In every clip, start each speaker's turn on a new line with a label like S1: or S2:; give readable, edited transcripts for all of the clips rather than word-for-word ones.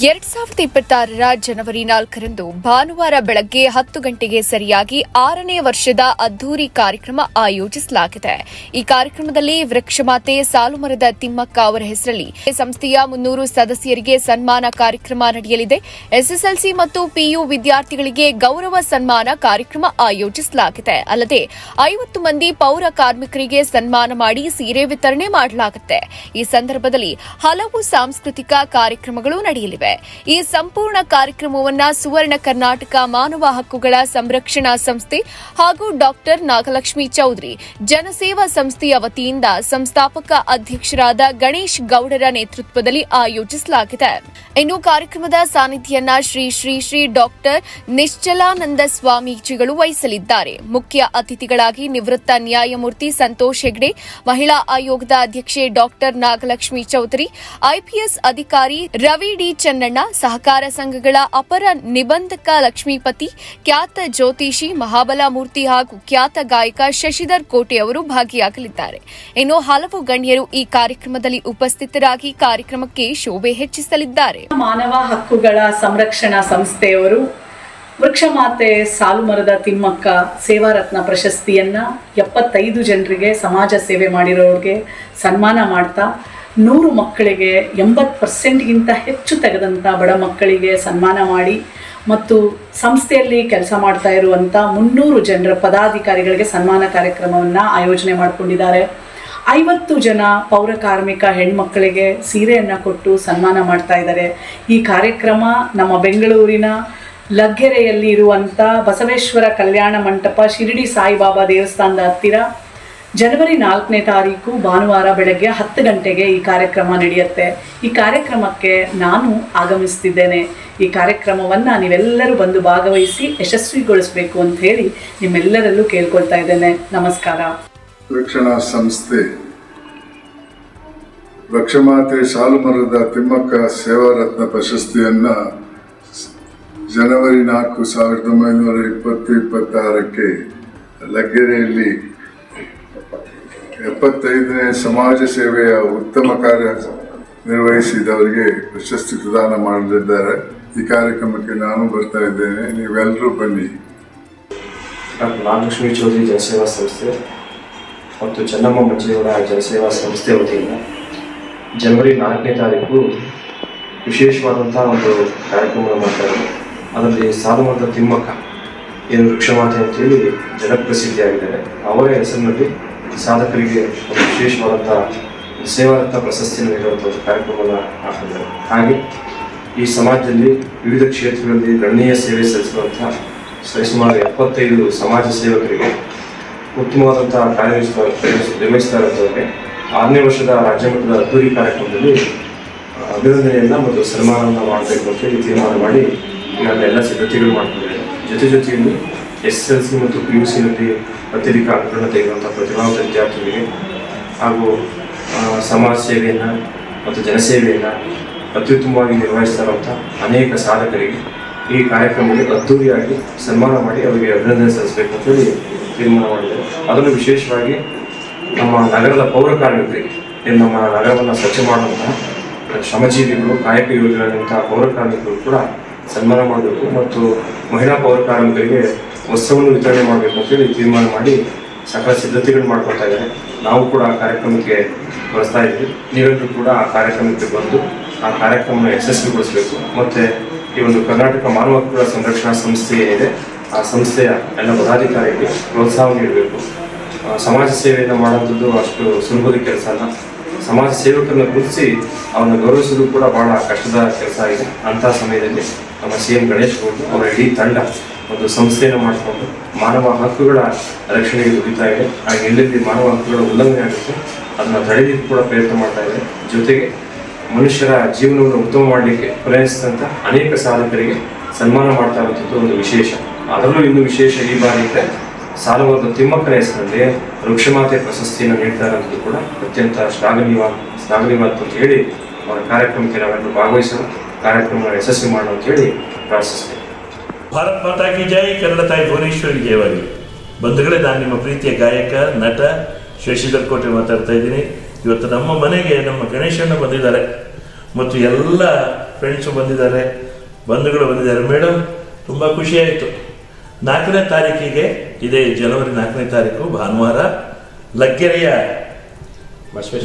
S1: 2026 ಜನವರಿ 4ರಂದು ಭಾನುವಾರ ಬೆಳಗ್ಗೆ 10 ಗಂಟೆಗೆ ಸರಿಯಾಗಿ 6ನೇ ವರ್ಷದ ಅದ್ದೂರಿ ಕಾರ್ಯಕ್ರಮ ಆಯೋಜಿಸಲಾಗಿದೆ. ಈ ಕಾರ್ಯಕ್ರಮದಲ್ಲಿ ವೃಕ್ಷಮಾತೆ ಸಾಲುಮರದ ತಿಮ್ಮಕ್ಕ ಅವರ ಹೆಸರಲ್ಲಿ ಸಂಸ್ಥೆಯ 300 ಸದಸ್ಯರಿಗೆ ಸನ್ಮಾನ ಕಾರ್ಯಕ್ರಮ ನಡೆಯಲಿದೆ. ಎಸ್ಎಸ್ಎಲ್ಸಿ ಮತ್ತು ಪಿಯು ವಿದ್ಯಾರ್ಥಿಗಳಿಗೆ ಗೌರವ ಸನ್ಮಾನ ಕಾರ್ಯಕ್ರಮ ಆಯೋಜಿಸಲಾಗಿದೆ. ಅಲ್ಲದೆ 50 ಮಂದಿ ಪೌರ ಕಾರ್ಮಿಕರಿಗೆ ಸನ್ಮಾನ ಮಾಡಿ ಸೀರೆ ವಿತರಣೆ ಮಾಡಲಾಗುತ್ತೆ. ಈ ಸಂದರ್ಭದಲ್ಲಿ ಹಲವು ಸಾಂಸ್ಕೃತಿಕ ಕಾರ್ಯಕ್ರಮಗಳು ನಡೆಯಲಿವೆ. ಈ ಸಂಪೂರ್ಣ ಕಾರ್ಯಕ್ರಮವನ್ನ ಸುವರ್ಣ ಕರ್ನಾಟಕ ಮಾನವ ಹಕ್ಕುಗಳ ಸಂರಕ್ಷಣಾ ಸಂಸ್ಥೆ ಹಾಗೂ ಡಾಕ್ಟರ್ ನಾಗಲಕ್ಷ್ಮಿ ಚೌಧರಿ ಜನಸೇವಾ ಸಂಸ್ಥೆಯ ವತಿಯಿಂದ ಸಂಸ್ಥಾಪಕ ಅಧ್ಯಕ್ಷರಾದ ಗಣೇಶ್ ಗೌಡರ ನೇತೃತ್ವದಲ್ಲಿ ಆಯೋಜಿಸಲಾಗಿದೆ. ಇನ್ನು ಕಾರ್ಯಕ್ರಮದ ಸಾನ್ನಿಧ್ಯವನ್ನ ಶ್ರೀ ಡಾಕ್ಟರ್ ನಿಶ್ಚಲಾನಂದ ಸ್ವಾಮೀಜಿಗಳು ವಹಿಸಲಿದ್ದಾರೆ. ಮುಖ್ಯ ಅತಿಥಿಗಳಾಗಿ ನಿವೃತ್ತ ನ್ಯಾಯಮೂರ್ತಿ ಸಂತೋಷ್ ಹೆಗ್ಡೆ, ಮಹಿಳಾ ಆಯೋಗದ ಅಧ್ಯಕ್ಷೆ ಡಾಕ್ಟರ್ ನಾಗಲಕ್ಷ್ಮಿ ಚೌಧರಿ, ಐಪಿಎಸ್ ಅಧಿಕಾರಿ ರವಿ ಡಿ ಚನ್ನಣ್ಣ, ಸಹಕಾರ ಸಂಘಗಳ ಅಪರ ನಿಬಂಧಕ ಲಕ್ಷ್ಮೀಪತಿ, ಖ್ಯಾತ ಜ್ಯೋತಿಷಿ ಮಹಾಬಲಮೂರ್ತಿ ಹಾಗೂ ಖ್ಯಾತ ಗಾಯಕ ಶಶಿಧರ್ ಕೋಟೆ ಅವರು ಭಾಗಿಯಾಗಲಿದ್ದಾರೆ. ಇನ್ನು ಹಲವು ಗಣ್ಯರು ಈ ಕಾರ್ಯಕ್ರಮದಲ್ಲಿ ಉಪಸ್ಥಿತರಾಗಿ ಕಾರ್ಯಕ್ರಮಕ್ಕೆ ಶೋಭೆ ಹೆಚ್ಚಿಸಲಿದ್ದಾರೆ.
S2: ಮಾನವ ಹಕ್ಕುಗಳ ಸಂರಕ್ಷಣಾ ಸಂಸ್ಥೆಯವರು ವೃಕ್ಷಮಾತೆ ಸಾಲುಮರದ ತಿಮ್ಮಕ್ಕ ಸೇವಾರತ್ನ ಪ್ರಶಸ್ತಿಯನ್ನ 75 ಜನರಿಗೆ ಸಮಾಜ ಸೇವೆ ಮಾಡಿರೋರಿಗೆ ಸನ್ಮಾನ ಮಾಡ್ತಾ 100 ಮಕ್ಕಳಿಗೆ 80%ಗಿಂತ ಹೆಚ್ಚು ತೆಗೆದಂಥ ಬಡ ಮಕ್ಕಳಿಗೆ ಸನ್ಮಾನ ಮಾಡಿ ಮತ್ತು ಸಂಸ್ಥೆಯಲ್ಲಿ ಕೆಲಸ ಮಾಡ್ತಾ ಇರುವಂಥ 300 ಜನರ ಪದಾಧಿಕಾರಿಗಳಿಗೆ ಸನ್ಮಾನ ಕಾರ್ಯಕ್ರಮವನ್ನು ಆಯೋಜನೆ ಮಾಡಿಕೊಂಡಿದ್ದಾರೆ. 50 ಜನ ಪೌರ ಕಾರ್ಮಿಕ ಹೆಣ್ಮಕ್ಕಳಿಗೆ ಸೀರೆಯನ್ನು ಕೊಟ್ಟು ಸನ್ಮಾನ ಮಾಡ್ತಾ ಇದ್ದಾರೆ. ಈ ಕಾರ್ಯಕ್ರಮ ನಮ್ಮ ಬೆಂಗಳೂರಿನ ಲಗ್ಗೆರೆಯಲ್ಲಿ ಇರುವಂಥ ಬಸವೇಶ್ವರ ಕಲ್ಯಾಣ ಮಂಟಪ ಶಿರಡಿ ಸಾಯಿಬಾಬಾ ದೇವಸ್ಥಾನದ ಹತ್ತಿರ ಜನವರಿ 4ನೇ ತಾರೀಕು ಭಾನುವಾರ ಬೆಳಗ್ಗೆ 10 ಗಂಟೆಗೆ ಈ ಕಾರ್ಯಕ್ರಮ ನಡೆಯುತ್ತೆ. ಈ ಕಾರ್ಯಕ್ರಮಕ್ಕೆ ನಾನು ಆಗಮಿಸ್ತಿದ್ದೇನೆ. ಈ ಕಾರ್ಯಕ್ರಮವನ್ನು ನೀವೆಲ್ಲರೂ ಬಂದು ಭಾಗವಹಿಸಿ ಯಶಸ್ವಿಗೊಳಿಸಬೇಕು ಅಂತ ಹೇಳಿ ನಿಮ್ಮೆಲ್ಲರಲ್ಲೂ ಕೇಳ್ಕೊಳ್ತಾ ಇದ್ದೇನೆ. ನಮಸ್ಕಾರ.
S3: ರಕ್ಷಣಾ ಸಂಸ್ಥೆ ವೃಕ್ಷಮಾತೆ ಸಾಲುಮರದ ತಿಮ್ಮಕ್ಕ ಸೇವಾರತ್ನ ಪ್ರಶಸ್ತಿಯನ್ನ ಜನವರಿ 4, 1926ಕ್ಕೆ ಲಗ್ಗೆರೆಯಲ್ಲಿ 75ನೇ ಸಮಾಜ ಸೇವೆಯ ಉತ್ತಮ ಕಾರ್ಯ ನಿರ್ವಹಿಸಿದವರಿಗೆ ಪ್ರಶಸ್ತಿ ಪ್ರದಾನ ಮಾಡಲಿದ್ದಾರೆ. ಈ ಕಾರ್ಯಕ್ರಮಕ್ಕೆ ನಾನು ಬರ್ತಾ ಇದ್ದೇನೆ, ನೀವೆಲ್ಲರೂ ಬನ್ನಿ.
S4: ಡಾಕ್ಟರ್ ನಾಗಲಕ್ಷ್ಮಿ ಚೌಧರಿ ಜನಸೇವಾ ಸಂಸ್ಥೆ ಮತ್ತು ಚೆನ್ನಮ್ಮ ಮಂಜೇಗೌಡ ಜನಸೇವಾ ಸಂಸ್ಥೆ ವತಿಯಿಂದ ಜನವರಿ 4ನೇ ತಾರೀಕು ವಿಶೇಷವಾದಂಥ ಒಂದು ಕಾರ್ಯಕ್ರಮವನ್ನು ಮಾಡ್ತಾರೆ. ಅದರಲ್ಲಿ ಸಾಲುಮರದ ತಿಮ್ಮಕ್ಕ ಏನು ವೃಕ್ಷಮಾತೆ ಅಂತೇಳಿ ಜನಪ್ರಸಿದ್ಧಿಯಾಗಿದ್ದಾರೆ. ಅವರ ಹೆಸರಿನಲ್ಲಿ ಸಾಧಕರಿಗೆ ಒಂದು ವಿಶೇಷವಾದಂಥ ಸೇವಾರತ್ನ ಪ್ರಶಸ್ತಿಯನ್ನು ನೀಡುವಂಥ ಒಂದು ಕಾರ್ಯಕ್ರಮವನ್ನು ಮಾಡ್ತಿದ್ದಾರೆ. ಹಾಗೆ ಈ ಸಮಾಜದಲ್ಲಿ ವಿವಿಧ ಕ್ಷೇತ್ರಗಳಲ್ಲಿ ಗಣನೀಯ ಸೇವೆ ಸಲ್ಲಿಸುವಂಥ ಸರಿಸುಮಾರು 75 ಸಮಾಜ ಸೇವಕರಿಗೆ ಉತ್ತಮವಾದಂಥ ನಿರ್ವಹಿಸ್ತಾ ಇರೋದಕ್ಕೆ 6ನೇ ವರ್ಷದ ರಾಜ್ಯ ಮಟ್ಟದ ಅದ್ದೂರಿ ಕಾರ್ಯಕ್ರಮದಲ್ಲಿ ಅಭಿನಂದನೆಯನ್ನು ಮತ್ತು ಸನ್ಮಾನವನ್ನು ಮಾಡಬೇಕು ಅಂತೇಳಿ ತೀರ್ಮಾನ ಮಾಡಿ ಈಗಾಗಲೇ ಎಲ್ಲ ಸಿದ್ಧತೆಗಳು ಮಾಡ್ಕೊಂಡಿದ್ದಾರೆ. ಜೊತೆಯಲ್ಲಿ SSLC ಮತ್ತು PUCನಲ್ಲಿ ಅತ್ಯಧಿಕ ಅಂಕಗಳನ್ನು ತೆಗೆದುವಂಥ ಪ್ರತಿಭಾವಂತ ವಿದ್ಯಾರ್ಥಿಗಳಿಗೆ ಹಾಗೂ ಸಮಾಜ ಸೇವೆಯನ್ನು ಮತ್ತು ಜನಸೇವೆಯನ್ನು ಅತ್ಯುತ್ತಮವಾಗಿ ನಿರ್ವಹಿಸ್ತಾ ಇರುವಂಥ ಅನೇಕ ಸಾಧಕರಿಗೆ ಈ ಕಾರ್ಯಕ್ರಮದಲ್ಲಿ ಅದ್ದೂರಿಯಾಗಿ ಸನ್ಮಾನ ಮಾಡಿ ಅವರಿಗೆ ಅಭಿನಂದನೆ ಸಲ್ಲಿಸಬೇಕು ಅಂತೇಳಿ ತೀರ್ಮಾನ ಮಾಡಿದ್ದಾರೆ. ಅದನ್ನು ವಿಶೇಷವಾಗಿ ನಮ್ಮ ನಗರದ ಪೌರ ಕಾರ್ಮಿಕರಿಗೆ ಏನು ನಮ್ಮ ನಗರವನ್ನು ಸ್ವಚ್ಛ ಮಾಡುವಂತಹ ಶ್ರಮಜೀವಿಗಳು, ಕಾಯಕ ಯೋಜನೆಗಳಂತಹ ಪೌರ ಕಾರ್ಮಿಕರು ಕೂಡ ಸನ್ಮಾನ ಮಾಡಬೇಕು ಮತ್ತು ಮಹಿಳಾ ಪೌರ ಕಾರ್ಮಿಕರಿಗೆ ವಸ್ತ್ರವನ್ನು ವಿತರಣೆ ಮಾಡಬೇಕು ಅಂತೇಳಿ ತೀರ್ಮಾನ ಮಾಡಿ ಸಕಲ ಸಿದ್ಧತೆಗಳು ಮಾಡ್ಕೊಳ್ತಾ ಇದ್ದಾರೆ. ನಾವು ಕೂಡ ಆ ಕಾರ್ಯಕ್ರಮಕ್ಕೆ ಬಳಸ್ತಾ ಇದ್ವಿ. ನೀವೆಲ್ಲರೂ ಕೂಡ ಆ ಕಾರ್ಯಕ್ರಮಕ್ಕೆ ಬಂದು ಆ ಕಾರ್ಯಕ್ರಮವನ್ನು ಯಶಸ್ವಿಗೊಳಿಸಬೇಕು ಮತ್ತು ಈ ಒಂದು ಕರ್ನಾಟಕ ಮಾನವ ಹಕ್ಕುಗಳ ಸಂರಕ್ಷಣಾ ಸಂಸ್ಥೆ ಏನಿದೆ ಆ ಸಂಸ್ಥೆಯ ಎಲ್ಲ ಪದಾಧಿಕಾರಿಗೆ ಪ್ರೋತ್ಸಾಹ ನೀಡಬೇಕು. ಸಮಾಜ ಸೇವೆಯನ್ನು ಮಾಡುವಂಥದ್ದು ಅಷ್ಟು ಸುಲಭದ ಕೆಲಸ ಅಲ್ಲ. ಸಮಾಜ ಸೇವಕರನ್ನು ಗುರುತಿಸಿ ಅವರನ್ನು ಗೌರವಿಸೋದು ಕೂಡ ಬಹಳ ಕಷ್ಟದ ಕೆಲಸ ಆಗಿದೆ. ಅಂತಹ ಸಮಯದಲ್ಲಿ ನಮ್ಮ CM ಗಣೇಶ್ ಗೌಡ ಅವರ ಇಡೀ ತಂಡ ಒಂದು ಸಂಸ್ಥೆಯನ್ನು ಮಾಡಿಕೊಂಡು ಮಾನವ ಹಕ್ಕುಗಳ ರಕ್ಷಣೆಗೆ ದುಡಿತಾ ಇದೆ. ಹಾಗೆ ಎಲ್ಲೆಲ್ಲಿ ಮಾನವ ಹಕ್ಕುಗಳ ಉಲ್ಲಂಘನೆ ಆಗುತ್ತೆ ಅದನ್ನು ತಡೆಯಲಿಕ್ಕೆ ಕೂಡ ಪ್ರಯತ್ನ ಮಾಡ್ತಾ ಇದೆ. ಜೊತೆಗೆ ಮನುಷ್ಯರ ಜೀವನವನ್ನು ಉತ್ತಮ ಮಾಡಲಿಕ್ಕೆ ಪ್ರಯತ್ನಿಸಿದಂಥ ಅನೇಕ ಸಾಧಕರಿಗೆ ಸನ್ಮಾನ ಮಾಡ್ತಾ ಇರುವಂಥದ್ದು ಒಂದು ವಿಶೇಷ. ಅದರಲ್ಲೂ ಇನ್ನು ವಿಶೇಷ ಈ ಬಾರಿ ಇದೆ ಸಾಲುಮರದ ತಿಮ್ಮಕ್ಕನ ಹೆಸರಲ್ಲಿ ವೃಕ್ಷಮಾತೆ ಪ್ರಶಸ್ತಿಯನ್ನು ನೀಡ್ತಾ ಇರೋದು ಕೂಡ ಅತ್ಯಂತ ಶ್ಲಾಘನೀಯ ಅಂತ ಹೇಳಿ ಅವರ ಕಾರ್ಯಕ್ರಮಕ್ಕೆ ನಾವೆಲ್ಲರೂ ಭಾಗವಹಿಸೋಣ, ಕಾರ್ಯಕ್ರಮವನ್ನು ಯಶಸ್ವಿ ಮಾಡೋಣ ಅಂತ ಹೇಳಿ ಪ್ರಾರ್ಥಿಸ್ತೇವೆ.
S5: ಭಾರತ್ ಮಾತಾ ಕಿ ಜೈ. ಕನ್ನಡ ತಾಯಿ ಭುವನೇಶ್ವರಿ ಜಯವಾಗಿ. ಬಂಧುಗಳೇ, ನಾನು ನಿಮ್ಮ ಪ್ರೀತಿಯ ಗಾಯಕ ನಟ ಶಶಿಧರ್ ಕೋಟೆ ಮಾತಾಡ್ತಾ ಇದ್ದೀನಿ. ಇವತ್ತು ನಮ್ಮ ಮನೆಗೆ ನಮ್ಮ ಗಣೇಶಣ್ಣ ಬಂದಿದ್ದಾರೆ ಮತ್ತು ಎಲ್ಲ ಫ್ರೆಂಡ್ಸು ಬಂದಿದ್ದಾರೆ, ಬಂಧುಗಳು ಬಂದಿದ್ದಾರೆ. ಮೇಡಮ್ ತುಂಬ ಖುಷಿಯಾಯಿತು. 4ನೇ ತಾರೀಕಿಗೆ, ಇದೇ ಜನವರಿ 4ನೇ ತಾರೀಕು ಭಾನುವಾರ, ಲಗ್ಗೆರೆಯ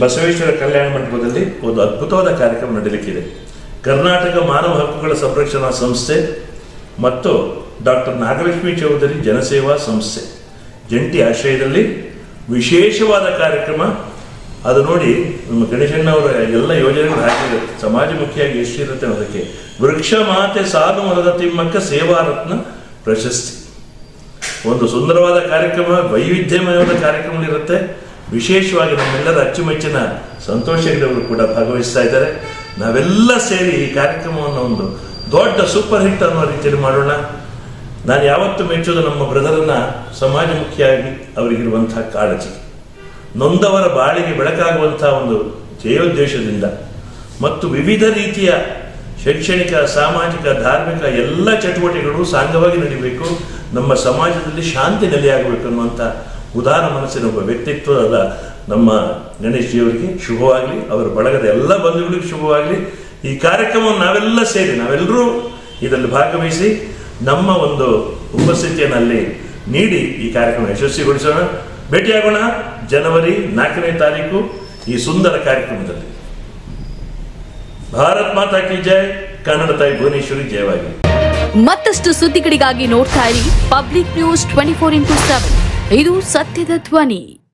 S5: ಬಸವೇಶ್ವರ ಕಲ್ಯಾಣ ಮಂಟಪದಲ್ಲಿ ಒಂದು ಅದ್ಭುತವಾದ ಕಾರ್ಯಕ್ರಮ ನಡೆಯಲಿಕ್ಕಿದೆ. ಕರ್ನಾಟಕ ಮಾನವ ಹಕ್ಕುಗಳ ಸಂರಕ್ಷಣಾ ಸಂಸ್ಥೆ ಮತ್ತು ಡಾಕ್ಟರ್ ನಾಗಲಕ್ಷ್ಮಿ ಚೌಧರಿ ಜನಸೇವಾ ಸಂಸ್ಥೆ ಜಂಟಿ ಆಶ್ರಯದಲ್ಲಿ ವಿಶೇಷವಾದ ಕಾರ್ಯಕ್ರಮ. ಅದು ನೋಡಿ, ನಮ್ಮ ಗಣೇಶಣ್ಣವರ ಎಲ್ಲ ಯೋಜನೆಗಳು ಹಾಕಿದ್ದಾರೆ. ಸಮಾಜಮುಖಿಯಾಗಿ ಎಷ್ಟಿರುತ್ತೆ ಅದಕ್ಕೆ. ವೃಕ್ಷ ಮಾತೆ ಸಾಲು ಮರದ ತಿಮ್ಮಕ್ಕ ಸೇವಾರತ್ನ ಪ್ರಶಸ್ತಿ. ಒಂದು ಸುಂದರವಾದ ಕಾರ್ಯಕ್ರಮ, ವೈವಿಧ್ಯಮಯವಾದ ಕಾರ್ಯಕ್ರಮಗಳಿರುತ್ತೆ. ವಿಶೇಷವಾಗಿ ನಮ್ಮೆಲ್ಲರ ಅಚ್ಚುಮೆಚ್ಚಿನ ಸಂತೋಷ್ ಹೆಗ್ಡೆ ಅವರು ಕೂಡ ಭಾಗವಹಿಸ್ತಾ ಇದ್ದಾರೆ. ನಾವೆಲ್ಲ ಸೇರಿ ಈ ಕಾರ್ಯಕ್ರಮವನ್ನು ಒಂದು ದೊಡ್ಡ ಸೂಪರ್ ಹಿಟ್ ಅನ್ನೋ ರೀತಿಯಲ್ಲಿ ಮಾಡೋಣ. ನಾನು ಯಾವತ್ತೂ ಮೆಚ್ಚೋದು ನಮ್ಮ ಬ್ರದರನ್ನ ಸಮಾಜಮುಖಿಯಾಗಿ ಅವರಿಗಿರುವಂತಹ ಕಾಳಜಿ, ನೊಂದವರ ಬಾಳಿಗೆ ಬೆಳಕಾಗುವಂತಹ ಒಂದು ಧ್ಯೇಯೋದ್ದೇಶದಿಂದ ಮತ್ತು ವಿವಿಧ ರೀತಿಯ ಶೈಕ್ಷಣಿಕ, ಸಾಮಾಜಿಕ, ಧಾರ್ಮಿಕ ಎಲ್ಲ ಚಟುವಟಿಕೆಗಳು ಸಾಂಗವಾಗಿ ನಡೀಬೇಕು. ನಮ್ಮ ಸಮಾಜದಲ್ಲಿ ಶಾಂತಿ ನೆಲೆಯಾಗಬೇಕು ಅನ್ನುವಂಥ ಉದಾರ ಮನಸ್ಸಿನ ಒಬ್ಬ ವ್ಯಕ್ತಿತ್ವದ ನಮ್ಮ ಗಣೇಶ್ ಜಿಯವರಿಗೆ ಶುಭವಾಗಲಿ, ಅವರ ಬಳಗದ ಎಲ್ಲ ಬಂಧುಗಳಿಗೆ ಶುಭವಾಗಲಿ. ಈ ಕಾರ್ಯಕ್ರಮವನ್ನು ನಾವೆಲ್ಲ ಸೇರಿ, ನಾವೆಲ್ಲರೂ ಇದರಲ್ಲಿ ಭಾಗವಹಿಸಿ ನಮ್ಮ ಒಂದು ಉಪಸ್ಥಿತಿಯನ್ನು ಅಲ್ಲಿ ನೀಡಿ ಈ ಕಾರ್ಯಕ್ರಮ ಯಶಸ್ವಿಗೊಳಿಸೋಣ. ಭೇಟಿಯಾಗೋಣ ಜನವರಿ 4ನೇ ತಾರೀಕು ಈ ಸುಂದರ ಕಾರ್ಯಕ್ರಮದಲ್ಲಿ. ಭಾರತ್ ಮಾತಾ ಕಿ ಜೈ. ಕನ್ನಡ ತಾಯಿ ಭುವನೇಶ್ವರಿ ಜಯವಾಗಿ.
S6: ಮತ್ತಷ್ಟು ಸುದ್ದಿಗಳಿಗಾಗಿ ನೋಡ್ತಾ ಇರಿ ಪಬ್ಲಿಕ್ ನ್ಯೂಸ್ 24x7. ಇದು ಸತ್ಯದ ಧ್ವನಿ.